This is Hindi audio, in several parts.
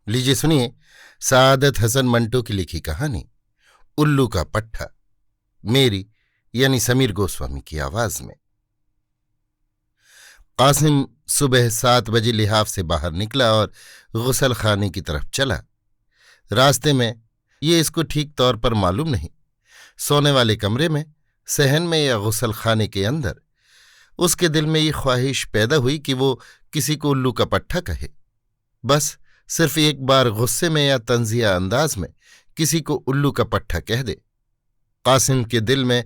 लीजिए सुनिए सादत हसन मंटो की लिखी कहानी उल्लू का पट्टा, मेरी यानी समीर गोस्वामी की आवाज में। कासिम सुबह 7 बजे लिहाफ से बाहर निकला और गुसल खाने की तरफ चला। रास्ते में ये इसको ठीक तौर पर मालूम नहीं, सोने वाले कमरे में, सहन में या गुसल खाने के अंदर उसके दिल में ये ख्वाहिश पैदा हुई कि वो किसी को उल्लू का पट्टा कहे। बस सिर्फ एक बार गुस्से में या तंजिया अंदाज में किसी को उल्लू का पट्टा कह दे। कासिम के दिल में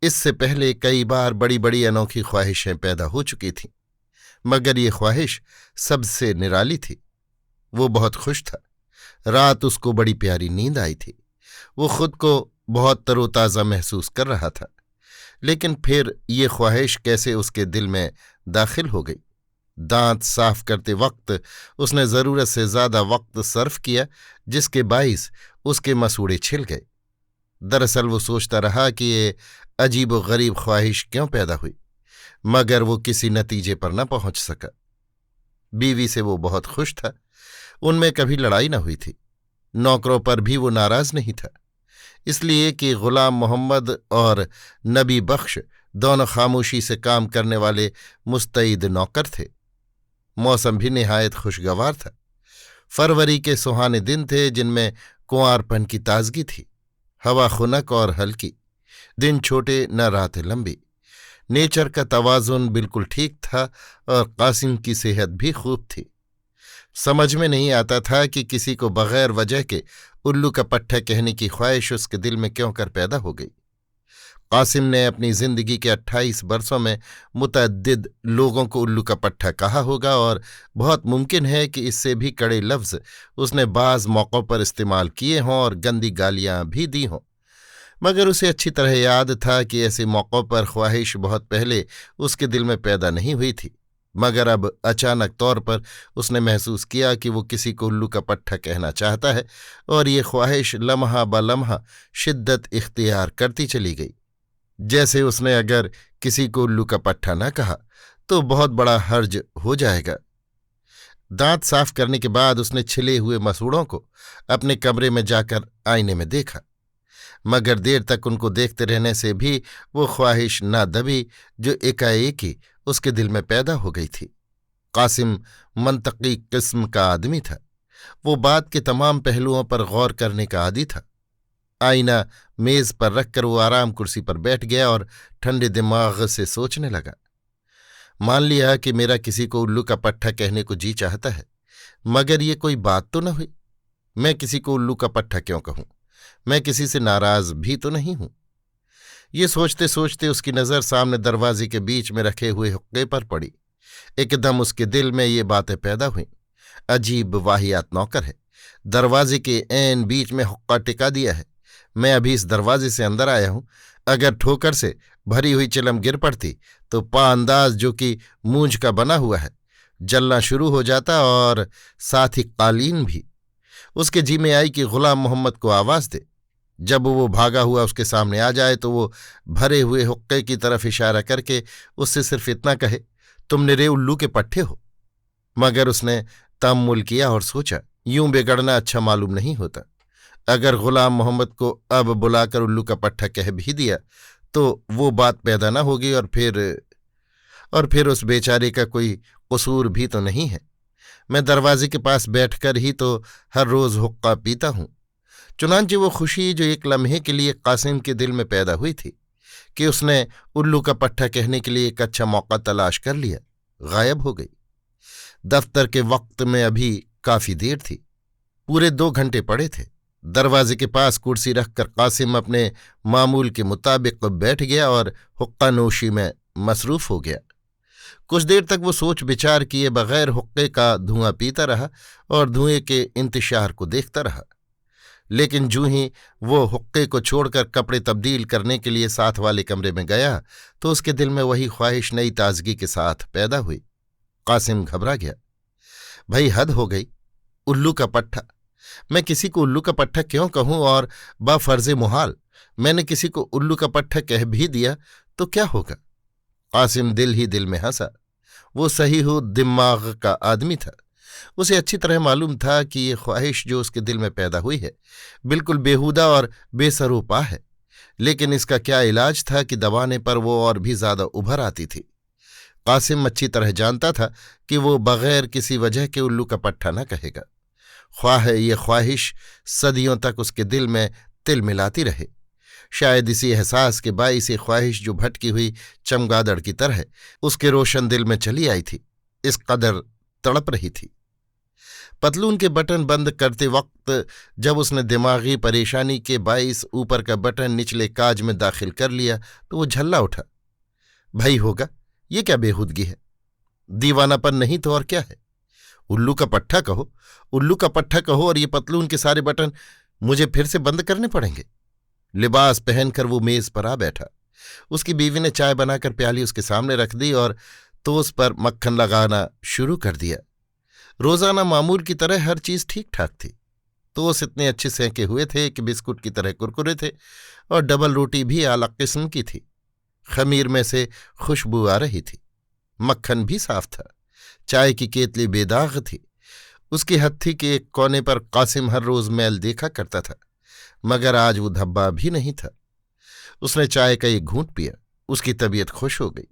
इससे पहले कई बार बड़ी बड़ी अनोखी ख्वाहिशें पैदा हो चुकी थीं, मगर ये ख्वाहिश सबसे निराली थी। वो बहुत खुश था। रात उसको बड़ी प्यारी नींद आई थी। वो खुद को बहुत तरोताज़ा महसूस कर रहा था। लेकिन फिर ये ख्वाहिश कैसे उसके दिल में दाखिल हो गई। दांत साफ करते वक्त उसने ज़रूरत से ज़्यादा वक्त सर्फ किया, जिसके बाइस उसके मसूड़े छिल गए। दरअसल वो सोचता रहा कि ये अजीब व गरीब ख्वाहिश क्यों पैदा हुई, मगर वो किसी नतीजे पर न पहुंच सका। बीवी से वो बहुत खुश था। उनमें कभी लड़ाई न हुई थी। नौकरों पर भी वो नाराज नहीं था, इसलिए कि गुलाम मोहम्मद और नबी बख्श दोनों खामोशी से काम करने वाले मुस्तैद नौकर थे। मौसम भी निहायत खुशगवार था। फरवरी के सुहाने दिन थे, जिनमें कुंवारपन की ताजगी थी। हवा खुनक और हल्की, दिन छोटे न रात लंबी। नेचर का तवाजुन बिल्कुल ठीक था और कासिम की सेहत भी खूब थी। समझ में नहीं आता था कि किसी को बगैर वजह के उल्लू का पट्टा कहने की ख्वाहिश उसके दिल में क्यों कर पैदा हो गई। कासिम ने अपनी जिंदगी के 28 बरसों में मुतअद्दिद लोगों को उल्लू का पट्टा कहा होगा, और बहुत मुमकिन है कि इससे भी कड़े लफ्ज़ उसने बाज़ मौक़ों पर इस्तेमाल किए हों और गंदी गालियां भी दी हों। मगर उसे अच्छी तरह याद था कि ऐसे मौक़ों पर ख्वाहिश बहुत पहले उसके दिल में पैदा नहीं हुई थी, मगर अब अचानक तौर पर उसने महसूस किया कि वो किसी को उल्लू का पट्टा कहना चाहता है, और ये ख्वाहिश लम्हा ब लम्हा शिद्दत इख्तियार करती चली गई। जैसे उसने अगर किसी को उल्लू का पट्टा न कहा तो बहुत बड़ा हर्ज हो जाएगा। दांत साफ करने के बाद उसने छिले हुए मसूड़ों को अपने कमरे में जाकर आईने में देखा, मगर देर तक उनको देखते रहने से भी वो ख्वाहिश ना दबी जो एकाएक ही उसके दिल में पैदा हो गई थी। कासिम मंतकी किस्म का आदमी था। वो बात के तमाम पहलुओं पर गौर करने का आदी था। आईना मेज पर रखकर वो आराम कुर्सी पर बैठ गया और ठंडे दिमाग से सोचने लगा। मान लिया कि मेरा किसी को उल्लू का पट्टा कहने को जी चाहता है, मगर ये कोई बात तो न हुई। मैं किसी को उल्लू का पट्टा क्यों कहूं? मैं किसी से नाराज भी तो नहीं हूं। ये सोचते सोचते उसकी नज़र सामने दरवाजे के बीच में रखे हुए हुक्के पर पड़ी। एकदम उसके दिल में ये बातें पैदा हुईं। अजीब वाहियात नौकर है। दरवाजे के ऐन बीच में हुक्का टिका दिया है। मैं अभी इस दरवाजे से अंदर आया हूं। अगर ठोकर से भरी हुई चिलम गिर पड़ती तो पाअंदाज, जो कि मूंज का बना हुआ है, जलना शुरू हो जाता, और साथ ही कालीन भी। उसके जी में आई कि गुलाम मोहम्मद को आवाज दे। जब वो भागा हुआ उसके सामने आ जाए तो वो भरे हुए हुक्के की तरफ इशारा करके उससे सिर्फ इतना कहे, तुम निरे उल्लू के पट्टे हो। मगर उसने तअम्मुल किया और सोचा, यूं बिगड़ना अच्छा मालूम नहीं होता। अगर गुलाम मोहम्मद को अब बुलाकर उल्लू का पट्टा कह भी दिया तो वो बात पैदा न होगी, और फिर उस बेचारे का कोई कसूर भी तो नहीं है। मैं दरवाजे के पास बैठकर ही तो हर रोज हुक्का पीता हूं। चुनांचे वो खुशी जो एक लम्हे के लिए कासिम के दिल में पैदा हुई थी कि उसने उल्लू का पट्टा कहने के लिए एक अच्छा मौका तलाश कर लिया, गायब हो गई। दफ्तर के वक्त में अभी काफी देर थी। पूरे 2 घंटे पड़े थे। दरवाजे के पास कुर्सी रखकर कासिम अपने मामूल के मुताबिक बैठ गया और हुक्का नोशी में मसरूफ हो गया। कुछ देर तक वो सोच विचार किए बगैर हुक्के का धुआं पीता रहा और धुएं के इंतशार को देखता रहा। लेकिन जूं ही वो हुक्के को छोड़कर कपड़े तब्दील करने के लिए साथ वाले कमरे में गया तो उसके दिल में वही ख्वाहिश नई ताजगी के साथ पैदा हुई। कासिम घबरा गया। भई हद हो गई। उल्लू का पट्टा! मैं किसी को उल्लू का पट्टा क्यों कहूं? और बाफर्ज मुहाल मैंने किसी को उल्लू का पट्टा कह भी दिया तो क्या होगा? कासिम दिल ही दिल में हंसा। वो सही हो दिमाग का आदमी था। उसे अच्छी तरह मालूम था कि ये ख्वाहिश जो उसके दिल में पैदा हुई है बिल्कुल बेहुदा और बेसरूपा है, लेकिन इसका क्या इलाज था कि दबाने पर वो और भी ज्यादा उभर आती थी। कासिम अच्छी तरह जानता था कि वो बगैर किसी वजह के उल्लू का पट्टा न कहेगा। ख्वाह ये ख्वाहिश सदियों तक उसके दिल में तिल मिलाती रहे। शायद इसी एहसास के बाइस ये ख्वाहिश जो भटकी हुई चमगादड़ की तरह उसके रोशन दिल में चली आई थी, इस कदर तड़प रही थी। पतलून के बटन बंद करते वक्त जब उसने दिमागी परेशानी के बाइस ऊपर का बटन निचले काज में दाखिल कर लिया तो वो झल्ला उठा। भाई होगा, ये क्या बेहूदगी है? दीवानापन नहीं तो और क्या है? उल्लू का पट्टा कहो, उल्लू का पट्टा कहो और ये पतलून के सारे बटन मुझे फिर से बंद करने पड़ेंगे। लिबास पहनकर वो मेज पर आ बैठा। उसकी बीवी ने चाय बनाकर प्याली उसके सामने रख दी और टोस्ट पर मक्खन लगाना शुरू कर दिया। रोजाना मामूल की तरह हर चीज ठीक ठाक थी। टोस्ट इतने अच्छे सेंके हुए थे कि बिस्कुट की तरह कुरकुरे थे और डबल रोटी भी आला किस्म की थी। खमीर में से खुशबू आ रही थी। मक्खन भी साफ था। चाय की केतली बेदाग थी। उसकी हत्थी के एक कोने पर कासिम हर रोज मैल देखा करता था, मगर आज वो धब्बा भी नहीं था। उसने चाय का एक घूंट पिया। उसकी तबीयत खुश हो गई।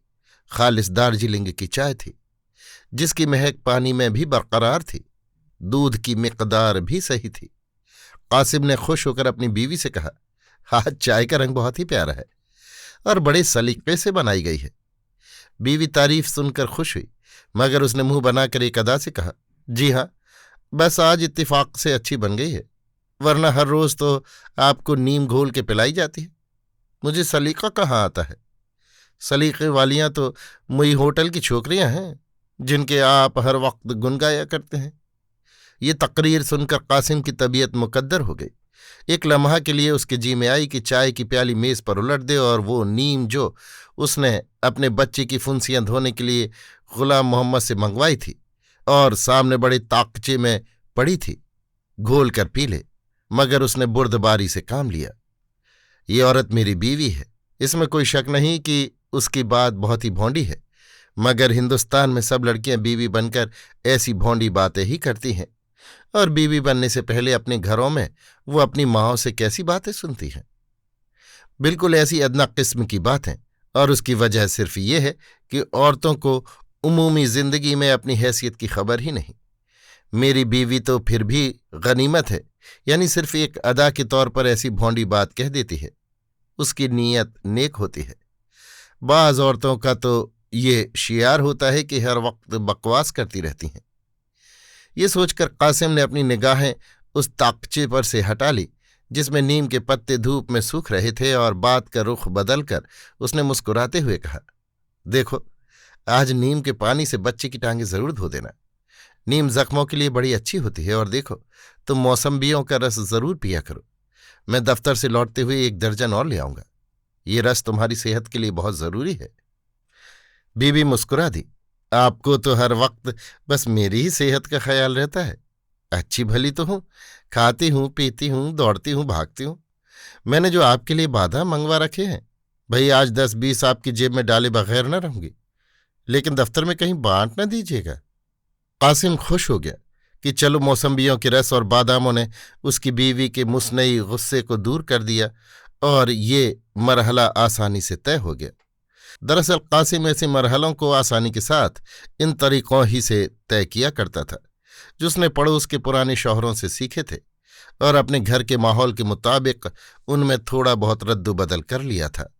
खालिस दार्जिलिंग की चाय थी, जिसकी महक पानी में भी बरकरार थी। दूध की मिकदार भी सही थी। कासिम ने खुश होकर अपनी बीवी से कहा, आज चाय का रंग बहुत ही प्यारा है और बड़े सलीके से बनाई गई है। बीवी तारीफ सुनकर खुश हुई, मगर उसने मुंह बनाकर एक अदा से कहा, जी हाँ, बस आज इत्तिफाक से अच्छी बन गई है, वरना हर रोज तो आपको नीम घोल के पिलाई जाती है। मुझे सलीका कहाँ आता है? सलीके वालियां तो मुई होटल की छोकरियां हैं, जिनके आप हर वक्त गुन गाया करते हैं। ये तकरीर सुनकर कासिम की तबीयत मुकद्दर हो गई। एक लम्हा के लिए उसके जी में आई कि चाय की प्याली मेज पर उलट दे और वो नीम जो उसने अपने बच्चे की फुंसियां धोने के लिए गुलाम मोहम्मद से मंगवाई थी और सामने बड़े ताकचे में पड़ी थी, घोल कर पी ले, मगर उसने बुर्दबारी से काम लिया। ये औरत मेरी बीवी है, इसमें कोई शक नहीं कि उसकी बात बहुत ही भोंडी है, मगर हिंदुस्तान में सब लड़कियां बीवी बनकर ऐसी भोंडी बातें ही करती हैं, और बीवी बनने से पहले अपने घरों में वो अपनी माँओं से कैसी बातें सुनती हैं। बिल्कुल ऐसी अदना किस्म की बातें, और उसकी वजह सिर्फ ये है कि औरतों को उमूमी जिंदगी में अपनी हैसियत की खबर ही नहीं। मेरी बीवी तो फिर भी गनीमत है, यानी सिर्फ एक अदा के तौर पर ऐसी भोंडी बात कह देती है। उसकी नीयत नेक होती है। बाज औरतों का तो ये शियार होता है कि हर वक्त बकवास करती रहती हैं। ये सोचकर कासिम ने अपनी निगाहें उस ताकचे पर से हटा ली जिसमें नीम के पत्ते धूप में सूख रहे थे, और बात का रुख बदलकर उसने मुस्कुराते हुए कहा, देखो, आज नीम के पानी से बच्चे की टांगें जरूर धो देना। नीम जख्मों के लिए बड़ी अच्छी होती है, और देखो, तुम मौसम्बियों का रस जरूर पिया करो। मैं दफ्तर से लौटते हुए 1 दर्जन और ले आऊंगा। ये रस तुम्हारी सेहत के लिए बहुत जरूरी है। बीबी मुस्कुरा दी। आपको तो हर वक्त बस मेरी ही सेहत का ख्याल रहता है। अच्छी भली तो हूं, खाती हूं, पीती हूं, दौड़ती हूं, भागती हूं। मैंने जो आपके लिए बादाम मंगवा रखे हैं, भाई आज 10-20 आपकी जेब में डाले बगैर न रहूंगी, लेकिन दफ्तर में कहीं बांट न दीजिएगा। कासिम खुश हो गया कि चलो मौसम्बियों के रस और बादामों ने उसकी बीवी के मुस्नई गुस्से को दूर कर दिया और ये मरहला आसानी से तय हो गया। दरअसल कासिम ऐसे मरहलों को आसानी के साथ इन तरीकों ही से तय किया करता था जो उसने पड़ोस के पुराने शौहरों से सीखे थे, और अपने घर के माहौल के मुताबिक उनमें थोड़ा बहुत रद्दुबदल कर लिया था।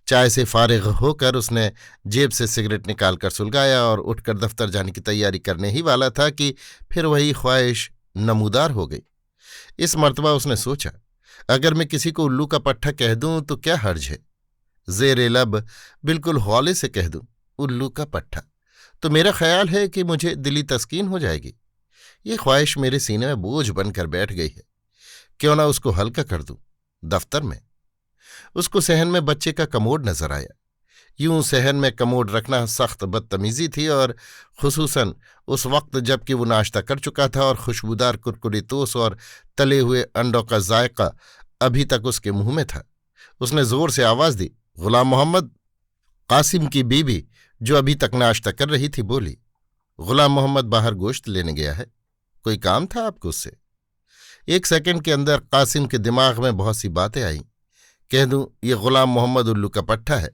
चाय से फारिग होकर उसने जेब से सिगरेट निकालकर सुलगाया और उठकर दफ्तर जाने की तैयारी करने ही वाला था कि फिर वही ख्वाहिश नमूदार हो गई। इस मर्तबा उसने सोचा, अगर मैं किसी को उल्लू का पट्टा कह दूं तो क्या हर्ज है। ज़ेरे लब बिल्कुल हौले से कह दूं, उल्लू का पट्टा, तो मेरा ख्याल है कि मुझे दिली तस्कीन हो जाएगी। ये ख्वाहिश मेरे सीने में बोझ बनकर बैठ गई है, क्यों ना उसको हल्का कर दूं। दफ्तर में उसको सहन में बच्चे का कमोड नजर आया। यूं सहन में कमोड रखना सख्त बदतमीजी थी, और खुसूसन उस वक्त जबकि वो नाश्ता कर चुका था और खुशबूदार कुरकुरे टोस्ट और तले हुए अंडों का जायका अभी तक उसके मुंह में था। उसने जोर से आवाज दी, गुलाम मोहम्मद। कासिम की बीवी, जो अभी तक नाश्ता कर रही थी, बोली, गुलाम मोहम्मद बाहर गोश्त लेने गया है, कोई काम था आपको उससे? 1 सेकंड के अंदर कासिम के दिमाग में बहुत सी बातें आईं। कह दूं ये गुलाम मोहम्मद उल्लू का पट्टा है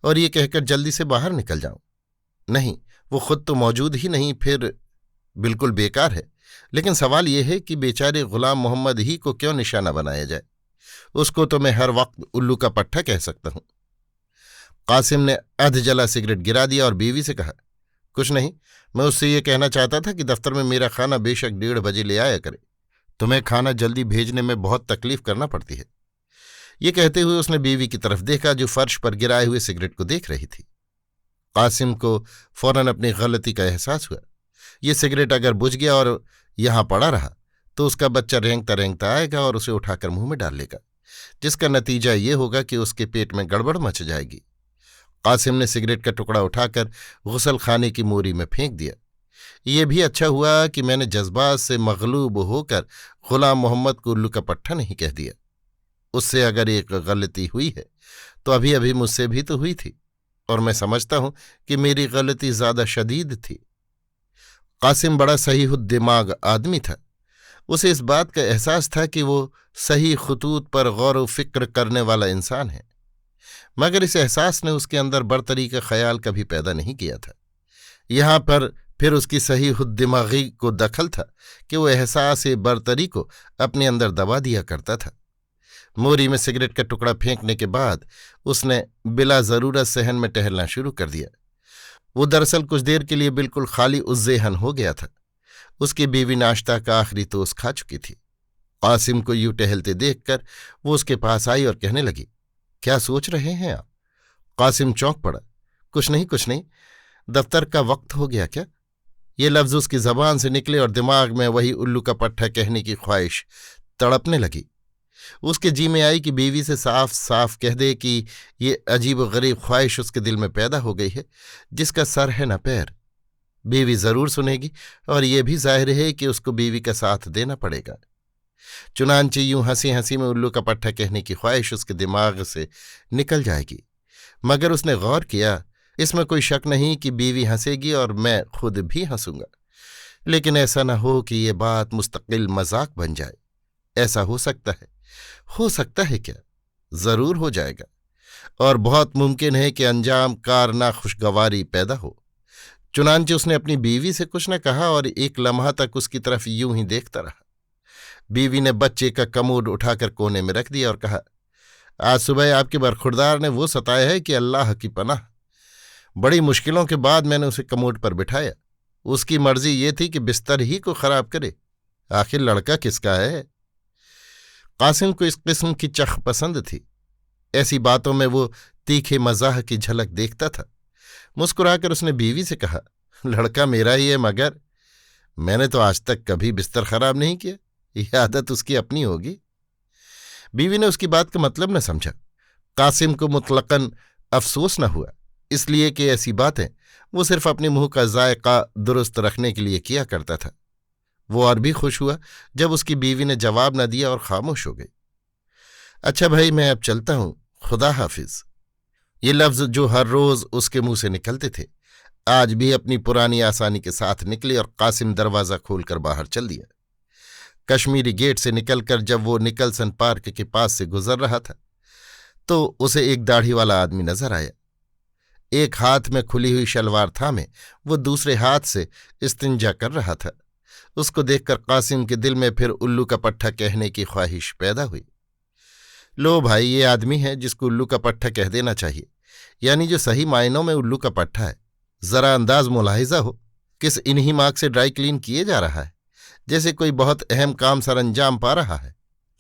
और ये कहकर जल्दी से बाहर निकल जाऊं? नहीं, वो खुद तो मौजूद ही नहीं, फिर बिल्कुल बेकार है। लेकिन सवाल यह है कि बेचारे गुलाम मोहम्मद ही को क्यों निशाना बनाया जाए? उसको तो मैं हर वक्त उल्लू का पट्टा कह सकता हूं। कासिम ने अधजला सिगरेट गिरा दिया और बीवी से कहा, कुछ नहीं, मैं उससे ये कहना चाहता था कि दफ्तर में मेरा खाना बेशक 1:30 बजे ले आया करे। तुम्हें खाना जल्दी भेजने में बहुत तकलीफ करना पड़ती है। ये कहते हुए उसने बीवी की तरफ देखा जो फर्श पर गिराए हुए सिगरेट को देख रही थी। कासिम को फौरन अपनी गलती का एहसास हुआ। ये सिगरेट अगर बुझ गया और यहां पड़ा रहा तो उसका बच्चा रेंगता रेंगता आएगा और उसे उठाकर मुंह में डाल लेगा, जिसका नतीजा ये होगा कि उसके पेट में गड़बड़ मच जाएगी। कासिम ने सिगरेट का टुकड़ा उठाकर गुसल खाने की मोरी में फेंक दिया। ये भी अच्छा हुआ कि मैंने जज्बात से मगलूब होकर गुलाम मोहम्मद को उल्लू का पट्टा नहीं कह दिया। उससे अगर एक गलती हुई है तो अभी अभी मुझसे भी तो हुई थी, और मैं समझता हूं कि मेरी गलती ज्यादा शदीद थी। कासिम बड़ा सही दिमाग आदमी था। उसे इस बात का एहसास था कि वो सही खुतूत पर गौर व फिक्र करने वाला इंसान है, मगर इस एहसास ने उसके अंदर बरतरी का ख्याल कभी पैदा नहीं किया था। यहां पर फिर उसकी सही दिमागी को दखल था कि वो एहसास बरतरी को अपने अंदर दबा दिया करता था। मोरी में सिगरेट का टुकड़ा फेंकने के बाद उसने बिला जरूरत सहन में टहलना शुरू कर दिया। वो दरअसल कुछ देर के लिए बिल्कुल खाली उज्जेहन हो गया था। उसकी बीवी नाश्ता का आखिरी तोस खा चुकी थी। कासिम को यूं टहलते देखकर वो उसके पास आई और कहने लगी, क्या सोच रहे हैं आप? कासिम चौंक पड़ा। कुछ नहीं, कुछ नहीं। दफ्तर का वक्त हो गया क्या? ये लफ्ज उसकी जबान से निकले और दिमाग में वही उल्लू का पट्टा कहने की ख्वाहिश तड़पने लगी। उसके जी में आई कि बीवी से साफ साफ कह दे कि ये अजीब गरीब ख्वाहिश उसके दिल में पैदा हो गई है जिसका सर है न पैर। बीवी जरूर सुनेगी और ये भी जाहिर है कि उसको बीवी का साथ देना पड़ेगा। चुनांचे यूं हंसी हंसी में उल्लू का पट्टा कहने की ख्वाहिश उसके दिमाग से निकल जाएगी। मगर उसने गौर किया, इसमें कोई शक नहीं कि बीवी हंसेगी और मैं खुद भी हंसूंगा, लेकिन ऐसा न हो कि ये बात मुस्तकिल मजाक बन जाए। ऐसा हो सकता है क्या? जरूर हो जाएगा, और बहुत मुमकिन है कि अंजाम कार नाखुशगवारी पैदा हो। चुनांचे उसने अपनी बीवी से कुछ न कहा और एक लम्हा तक उसकी तरफ यूं ही देखता रहा। बीवी ने बच्चे का कमोड उठाकर कोने में रख दिया और कहा, आज सुबह आपके बरखुरदार ने वो सताया है कि अल्लाह की पनाह। बड़ी मुश्किलों के बाद मैंने उसे कमोड पर बिठाया। उसकी मर्जी ये थी कि बिस्तर ही को खराब करे। आखिर लड़का किसका है? कासिम को इस किस्म की चख पसंद थी। ऐसी बातों में वो तीखे मजाह की झलक देखता था। मुस्कुराकर उसने बीवी से कहा, लड़का मेरा ही है, मगर मैंने तो आज तक कभी बिस्तर खराब नहीं किया। यह आदत उसकी अपनी होगी। बीवी ने उसकी बात का मतलब न समझा। कासिम को मुतलकन अफसोस न हुआ, इसलिए कि ऐसी बातें वो सिर्फ अपने मुंह का जायका दुरुस्त रखने के लिए किया करता था। वो और भी खुश हुआ जब उसकी बीवी ने जवाब न दिया और खामोश हो गई। अच्छा भाई, मैं अब चलता हूं, खुदा हाफिज। ये लफ्ज जो हर रोज उसके मुंह से निकलते थे आज भी अपनी पुरानी आसानी के साथ निकले और कासिम दरवाजा खोलकर बाहर चल दिया। कश्मीरी गेट से निकलकर जब वो निकलसन पार्क के पास से गुजर रहा था तो उसे एक दाढ़ी वाला आदमी नजर आया। एक हाथ में खुली हुई शलवार थामे वो दूसरे हाथ से इस्तिंजा कर रहा था। उसको देखकर कासिम के दिल में फिर उल्लू का पट्टा कहने की ख्वाहिश पैदा हुई। लो भाई, ये आदमी है जिसको उल्लू का पट्टा कह देना चाहिए, यानी जो सही मायनों में उल्लू का पट्टा है। जरा अंदाज मुलाहिजा हो, किस इन्हीं मार्ग से ड्राई क्लीन किए जा रहा है, जैसे कोई बहुत अहम काम सरअंजाम पा रहा है।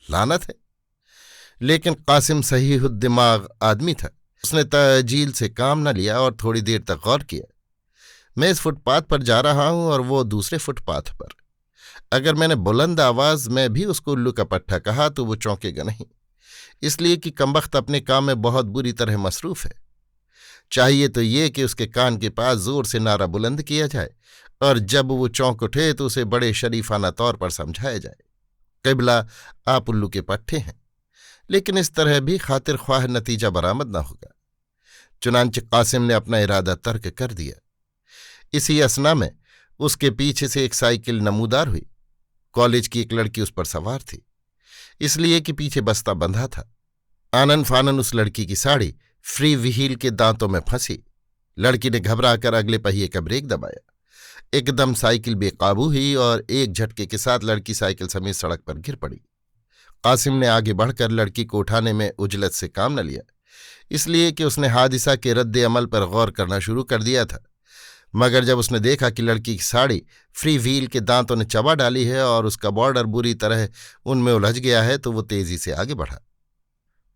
लानत है। लेकिन कासिम सही दिमाग आदमी था। उसने तजील से काम न लिया और थोड़ी देर तक गौर किया। मैं इस फुटपाथ पर जा रहा हूं और वो दूसरे फुटपाथ पर। अगर मैंने बुलंद आवाज में भी उसको उल्लू का पट्टा कहा तो वो चौंकेगा नहीं, इसलिए कि कमबख्त अपने काम में बहुत बुरी तरह मसरूफ है। चाहिए तो ये कि उसके कान के पास जोर से नारा बुलंद किया जाए और जब वो चौंक उठे तो उसे बड़े शरीफाना तौर पर समझाया जाए, क़िबला आप उल्लू के पट्टे हैं। लेकिन इस तरह भी खातिर ख्वाह नतीजा बरामद न होगा। चुनांचे कासिम ने अपना इरादा तर्क कर दिया। इसी असना में उसके पीछे से एक साइकिल नमूदार हुई। कॉलेज की एक लड़की उस पर सवार थी, इसलिए कि पीछे बस्ता बंधा था। आनन फानन उस लड़की की साड़ी फ्री व्हील के दांतों में फंसी। लड़की ने घबराकर अगले पहिए का ब्रेक दबाया। एकदम साइकिल बेकाबू हुई और एक झटके के साथ लड़की साइकिल समेत सड़क पर गिर पड़ी। कासिम ने आगे बढ़कर लड़की को उठाने में उजलत से काम न लिया, इसलिए कि उसने हादिसा के रद्द अमल पर गौर करना शुरू कर दिया था। मगर जब उसने देखा कि लड़की की साड़ी फ्री व्हील के दांतों ने चबा डाली है और उसका बॉर्डर बुरी तरह उनमें उलझ गया है, तो वो तेजी से आगे बढ़ा।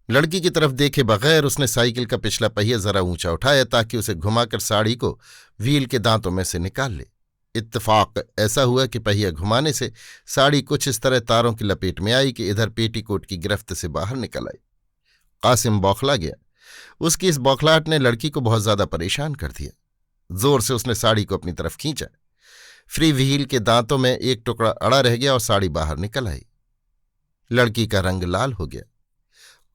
लड़की की तरफ देखे बगैर उसने साइकिल का पिछला पहिया जरा ऊंचा उठाया ताकि उसे घुमाकर साड़ी को व्हील के दांतों में से निकाल ले। इत्तेफाक ऐसा हुआ कि पहिया घुमाने से साड़ी कुछ इस तरह तारों की लपेट में आई कि इधर पेटीकोट की गिरफ्त से बाहर निकल आई। कासिम बौखला गया। उसकी इस बौखलाहट ने लड़की को बहुत ज्यादा परेशान कर दिया। जोर से उसने साड़ी को अपनी तरफ खींचा। फ्री व्हील के दांतों में एक टुकड़ा अड़ा रह गया और साड़ी बाहर निकल आई। लड़की का रंग लाल हो गया।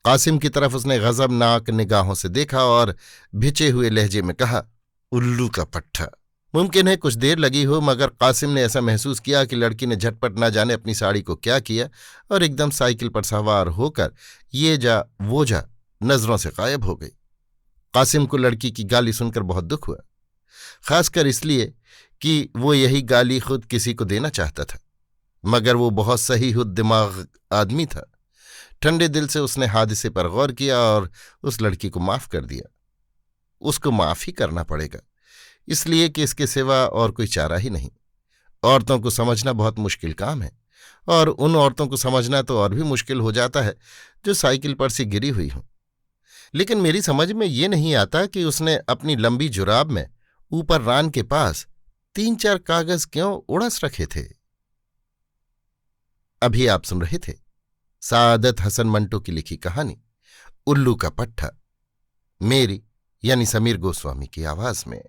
कासिम की तरफ उसने गजबनाक निगाहों से देखा और भिचे हुए लहजे में कहा, उल्लू का पट्ठा। मुमकिन है कुछ देर लगी हो, मगर कासिम ने ऐसा महसूस किया कि लड़की ने झटपट न जाने अपनी साड़ी को क्या किया और एकदम साइकिल पर सवार होकर ये जा वो जा नजरों से गायब हो गई। कासिम को लड़की की गाली सुनकर बहुत दुख हुआ, खासकर इसलिए कि वो यही गाली खुद किसी को देना चाहता था। मगर वो बहुत सही हुद दिमाग आदमी था। ठंडे दिल से उसने हादसे पर गौर किया और उस लड़की को माफ कर दिया। उसको माफ ही करना पड़ेगा, इसलिए कि इसके सिवा और कोई चारा ही नहीं। औरतों को समझना बहुत मुश्किल काम है, और उन औरतों को समझना तो और भी मुश्किल हो जाता है जो साइकिल पर से गिरी हुई हों। लेकिन मेरी समझ में ये नहीं आता कि उसने अपनी लंबी जुराब में ऊपर रान के पास 3-4 कागज क्यों उड़स रखे थे। अभी आप सुन रहे थे सादत हसन मंटो की लिखी कहानी उल्लू का पट्ठा, मेरी यानी समीर गोस्वामी की आवाज में।